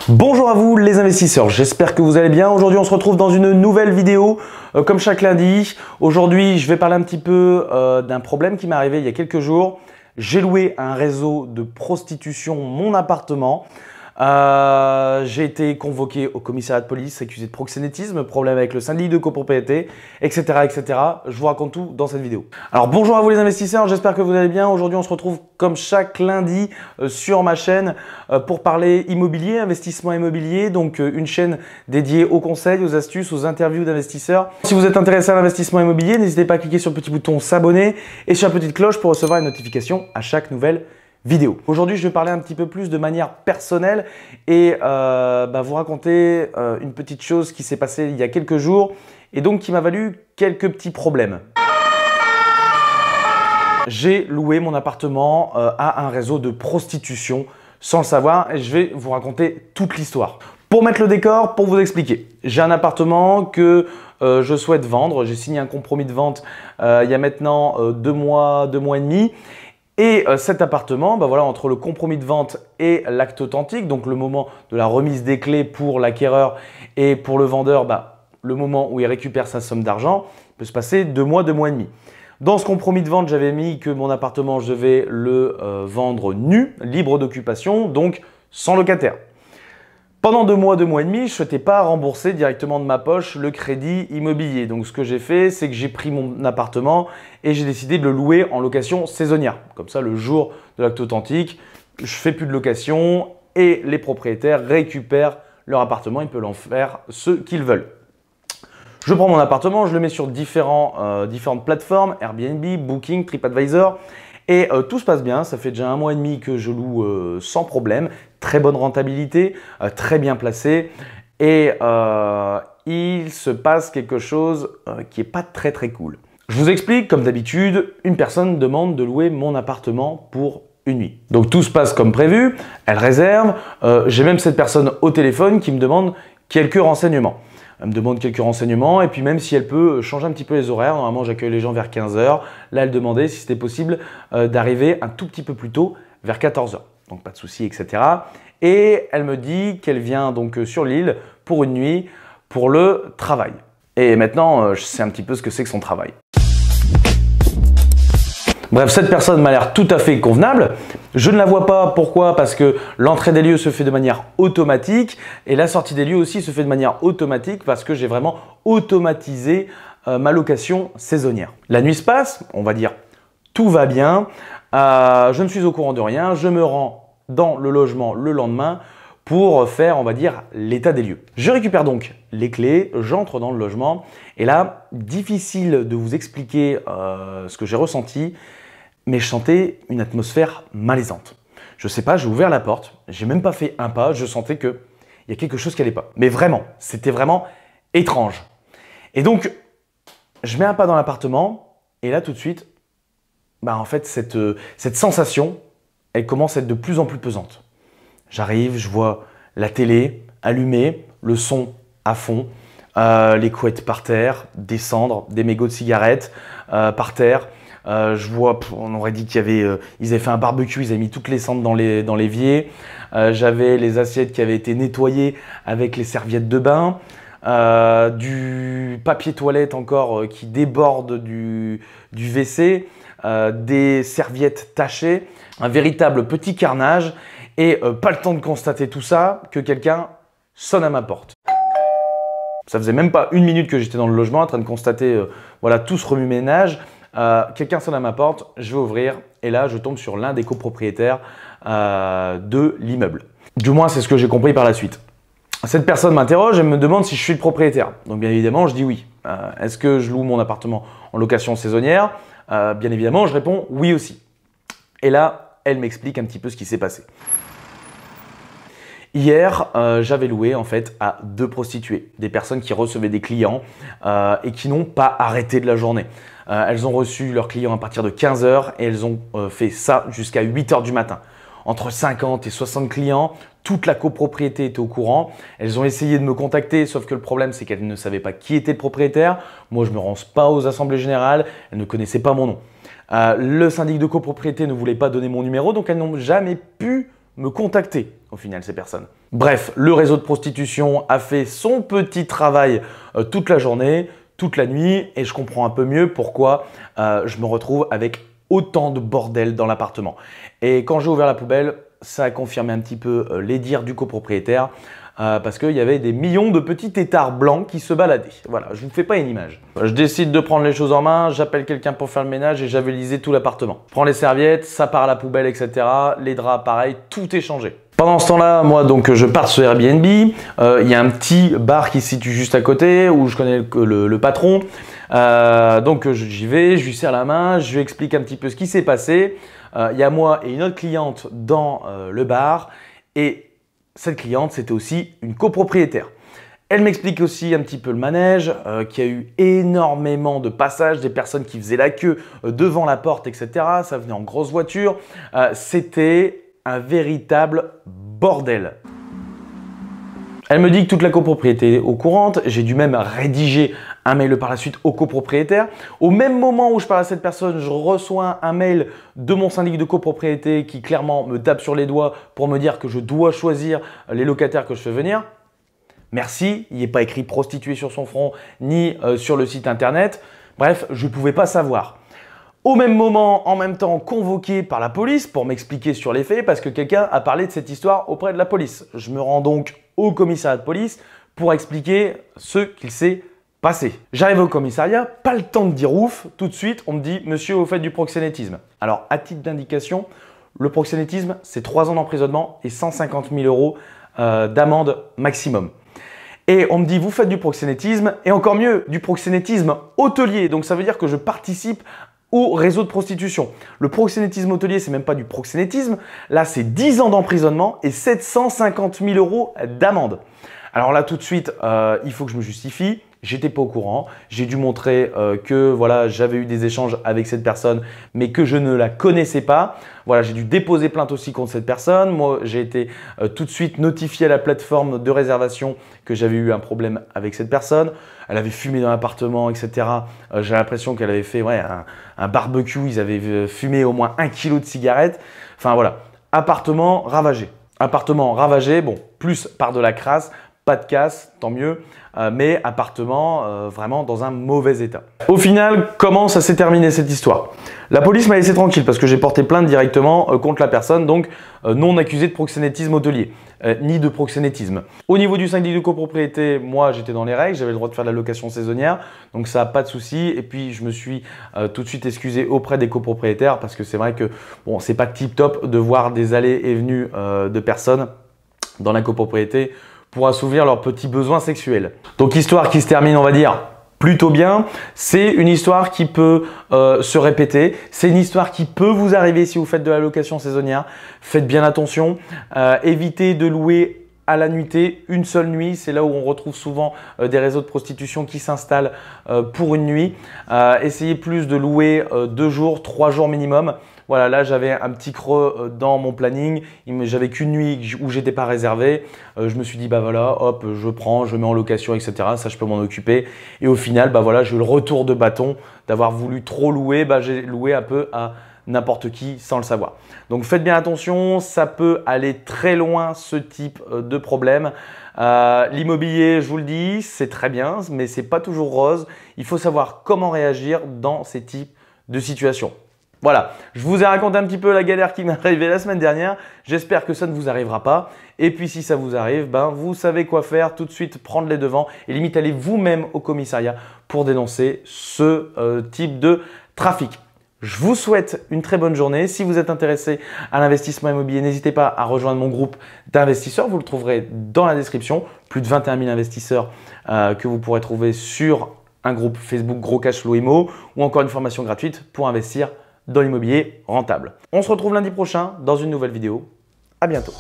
Bonjour à vous les investisseurs, j'espère que vous allez bien. Aujourd'hui on se retrouve dans une nouvelle vidéo comme chaque lundi. Aujourd'hui je vais parler un petit peu d'un problème qui m'est arrivé il y a quelques jours. J'ai loué à un réseau de prostitution mon appartement. J'ai été convoqué au commissariat de police, accusé de proxénétisme, problème avec le syndic de copropriété, etc., etc. Je vous raconte tout dans cette vidéo. Alors bonjour à vous les investisseurs, j'espère que vous allez bien. Aujourd'hui on se retrouve comme chaque lundi sur ma chaîne pour parler immobilier, investissement immobilier. Donc une chaîne dédiée aux conseils, aux astuces, aux interviews d'investisseurs. Si vous êtes intéressé à l'investissement immobilier, n'hésitez pas à cliquer sur le petit bouton s'abonner et sur la petite cloche pour recevoir une notification à chaque nouvelle vidéo. Aujourd'hui, je vais parler un petit peu plus de manière personnelle et vous raconter une petite chose qui s'est passée il y a quelques jours et donc qui m'a valu quelques petits problèmes. J'ai loué mon appartement à un réseau de prostitution sans le savoir et je vais vous raconter toute l'histoire. Pour mettre le décor, pour vous expliquer, j'ai un appartement que je souhaite vendre. J'ai signé un compromis de vente il y a maintenant 2 mois et demi. Et cet appartement, entre le compromis de vente et l'acte authentique, donc le moment de la remise des clés pour l'acquéreur et pour le vendeur, le moment où il récupère sa somme d'argent, il peut se passer 2 mois et demi. Dans ce compromis de vente, j'avais mis que mon appartement, je devais le vendre nu, libre d'occupation, donc sans locataire. Pendant 2 mois et demi, je ne souhaitais pas rembourser directement de ma poche le crédit immobilier. Donc ce que j'ai fait, c'est que j'ai pris mon appartement et j'ai décidé de le louer en location saisonnière. Comme ça, le jour de l'acte authentique, je ne fais plus de location et les propriétaires récupèrent leur appartement. Ils peuvent en faire ce qu'ils veulent. Je prends mon appartement, je le mets sur différentes plateformes, Airbnb, Booking, TripAdvisor. Et tout se passe bien, ça fait déjà 1 mois et demi que je loue sans problème, très bonne rentabilité, très bien placé et il se passe quelque chose qui n'est pas très cool. Je vous explique, comme d'habitude, une personne demande de louer mon appartement pour une nuit. Donc tout se passe comme prévu, elle réserve, j'ai même cette personne au téléphone qui me demande quelques renseignements. Elle me demande quelques renseignements et puis même si elle peut changer un petit peu les horaires, normalement j'accueille les gens vers 15 h, là elle demandait si c'était possible d'arriver un tout petit peu plus tôt, vers 14 h. Donc pas de souci, etc. Et elle me dit qu'elle vient donc sur l'île pour une nuit pour le travail. Et maintenant je sais un petit peu ce que c'est que son travail. Bref, cette personne m'a l'air tout à fait convenable. Je ne la vois pas. Pourquoi? Parce que l'entrée des lieux se fait de manière automatique et la sortie des lieux aussi se fait de manière automatique parce que j'ai vraiment automatisé ma location saisonnière. La nuit se passe, on va dire tout va bien. Je ne suis au courant de rien. Je me rends dans le logement le lendemain pour faire, on va dire, l'état des lieux. Je récupère donc les clés, j'entre dans le logement et là, difficile de vous expliquer ce que j'ai ressenti, mais je sentais une atmosphère malaisante. Je sais pas, j'ai ouvert la porte, j'ai même pas fait un pas, je sentais qu'il y a quelque chose qui allait pas. Mais vraiment, c'était vraiment étrange. Et donc, je mets un pas dans l'appartement et là tout de suite, en fait, cette sensation, elle commence à être de plus en plus pesante. J'arrive, je vois la télé allumée, le son à fond, les couettes par terre, des cendres, des mégots de cigarettes par terre. Je vois, on aurait dit qu'ils avaient fait un barbecue, ils avaient mis toutes les cendres dans l'évier. J'avais les assiettes qui avaient été nettoyées avec les serviettes de bain. Du papier toilette encore qui déborde du WC. Des serviettes tachées. Un véritable petit carnage. Et pas le temps de constater tout ça que quelqu'un sonne à ma porte. Ça faisait même pas 1 minute que j'étais dans le logement en train de constater tout ce remue-ménage. Quelqu'un sonne à ma porte, je vais ouvrir et là je tombe sur l'un des copropriétaires de l'immeuble. Du moins c'est ce que j'ai compris par la suite. Cette personne m'interroge et me demande si je suis le propriétaire. Donc bien évidemment je dis oui. Est-ce que je loue mon appartement en location saisonnière? Bien évidemment je réponds oui aussi. Et là elle m'explique un petit peu ce qui s'est passé. Hier, j'avais loué en fait à 2 prostituées, des personnes qui recevaient des clients et qui n'ont pas arrêté de la journée. Elles ont reçu leurs clients à partir de 15 h et elles ont fait ça jusqu'à 8 h du matin. Entre 50 et 60 clients, toute la copropriété était au courant. Elles ont essayé de me contacter, sauf que le problème c'est qu'elles ne savaient pas qui était le propriétaire. Moi, je ne me rends pas aux assemblées générales, elles ne connaissaient pas mon nom. Le syndic de copropriété ne voulait pas donner mon numéro, donc elles n'ont jamais pu me contacter au final ces personnes. Bref, le réseau de prostitution a fait son petit travail toute la journée, toute la nuit et je comprends un peu mieux pourquoi je me retrouve avec autant de bordel dans l'appartement. Et quand j'ai ouvert la poubelle, ça a confirmé un petit peu les dires du copropriétaire parce qu'il y avait des millions de petits têtards blancs qui se baladaient. Voilà, je vous fais pas une image. Je décide de prendre les choses en main, j'appelle quelqu'un pour faire le ménage et javelisé tout l'appartement. Je prends les serviettes, ça part à la poubelle, etc. Les draps, pareil, tout est changé. Pendant ce temps-là, moi, donc, je pars sur Airbnb. Il y a un petit bar qui se situe juste à côté où je connais le patron. Donc, j'y vais, je lui serre la main, je lui explique un petit peu ce qui s'est passé. Il y a moi et une autre cliente dans le bar et cette cliente, c'était aussi une copropriétaire. Elle m'explique aussi un petit peu le manège, qu'il y a eu énormément de passages, des personnes qui faisaient la queue devant la porte, etc. Ça venait en grosse voiture. C'était un véritable bordel. Elle me dit que toute la copropriété est au courant. J'ai dû même rédiger un mail par la suite au copropriétaire. Au même moment où je parle à cette personne, je reçois un mail de mon syndic de copropriété qui clairement me tape sur les doigts pour me dire que je dois choisir les locataires que je fais venir. Merci, il n'est pas écrit prostituée sur son front ni sur le site internet. Bref, je ne pouvais pas savoir. Au même moment, en même temps, convoqué par la police pour m'expliquer sur les faits parce que quelqu'un a parlé de cette histoire auprès de la police. Je me rends donc au commissariat de police pour expliquer ce qu'il s'est passé. J'arrive au commissariat, pas le temps de dire ouf, tout de suite on me dit « Monsieur, vous faites du proxénétisme ». Alors à titre d'indication, le proxénétisme c'est 3 ans d'emprisonnement et 150 000 € d'amende maximum. Et on me dit, vous faites du proxénétisme et encore mieux, du proxénétisme hôtelier. Donc ça veut dire que je participe au réseau de prostitution. Le proxénétisme hôtelier, c'est même pas du proxénétisme. Là, c'est 10 ans d'emprisonnement et 750 000 € d'amende. Alors là, tout de suite, il faut que je me justifie. J'étais pas au courant. J'ai dû montrer que voilà, j'avais eu des échanges avec cette personne, mais que je ne la connaissais pas. Voilà, j'ai dû déposer plainte aussi contre cette personne. Moi, j'ai été tout de suite notifié à la plateforme de réservation que j'avais eu un problème avec cette personne. Elle avait fumé dans l'appartement, etc. J'ai l'impression qu'elle avait fait un barbecue. Ils avaient fumé au moins 1 kg de cigarettes. Enfin voilà, appartement ravagé. Appartement ravagé, bon, plus par de la crasse. Pas de casse, tant mieux, mais appartement vraiment dans un mauvais état. Au final, comment ça s'est terminé cette histoire? La police m'a laissé tranquille parce que j'ai porté plainte directement contre la personne, donc non accusée de proxénétisme hôtelier, ni de proxénétisme. Au niveau du syndic de copropriété, moi j'étais dans les règles, j'avais le droit de faire de la location saisonnière, donc ça n'a pas de souci. Et puis je me suis tout de suite excusé auprès des copropriétaires parce que c'est vrai que bon, c'est pas tip top de voir des allées et venues de personnes dans la copropriété pour assouvir leurs petits besoins sexuels. Donc histoire qui se termine, on va dire, plutôt bien. C'est une histoire qui peut se répéter. C'est une histoire qui peut vous arriver si vous faites de la location saisonnière. Faites bien attention. Évitez de louer à la nuitée, une seule nuit. C'est là où on retrouve souvent des réseaux de prostitution qui s'installent pour une nuit. Essayez plus de louer 2 jours, 3 jours minimum. Voilà, là j'avais un petit creux dans mon planning, j'avais qu'une nuit où j'étais pas réservé. Je me suis dit bah voilà, hop, je prends, je mets en location, etc. Ça je peux m'en occuper. Et au final, bah voilà, j'ai eu le retour de bâton d'avoir voulu trop louer. Bah j'ai loué un peu à n'importe qui sans le savoir. Donc faites bien attention, ça peut aller très loin ce type de problème. L'immobilier, je vous le dis, c'est très bien, mais c'est pas toujours rose. Il faut savoir comment réagir dans ces types de situations. Voilà, je vous ai raconté un petit peu la galère qui m'est arrivée la semaine dernière. J'espère que ça ne vous arrivera pas. Et puis si ça vous arrive, ben, vous savez quoi faire, tout de suite prendre les devants et limite aller vous-même au commissariat pour dénoncer ce type de trafic. Je vous souhaite une très bonne journée. Si vous êtes intéressé à l'investissement immobilier, n'hésitez pas à rejoindre mon groupe d'investisseurs. Vous le trouverez dans la description. Plus de 21 000 investisseurs que vous pourrez trouver sur un groupe Facebook Gros Cash Flow Immo ou encore une formation gratuite pour investir dans l'immobilier rentable. On se retrouve lundi prochain dans une nouvelle vidéo. À bientôt.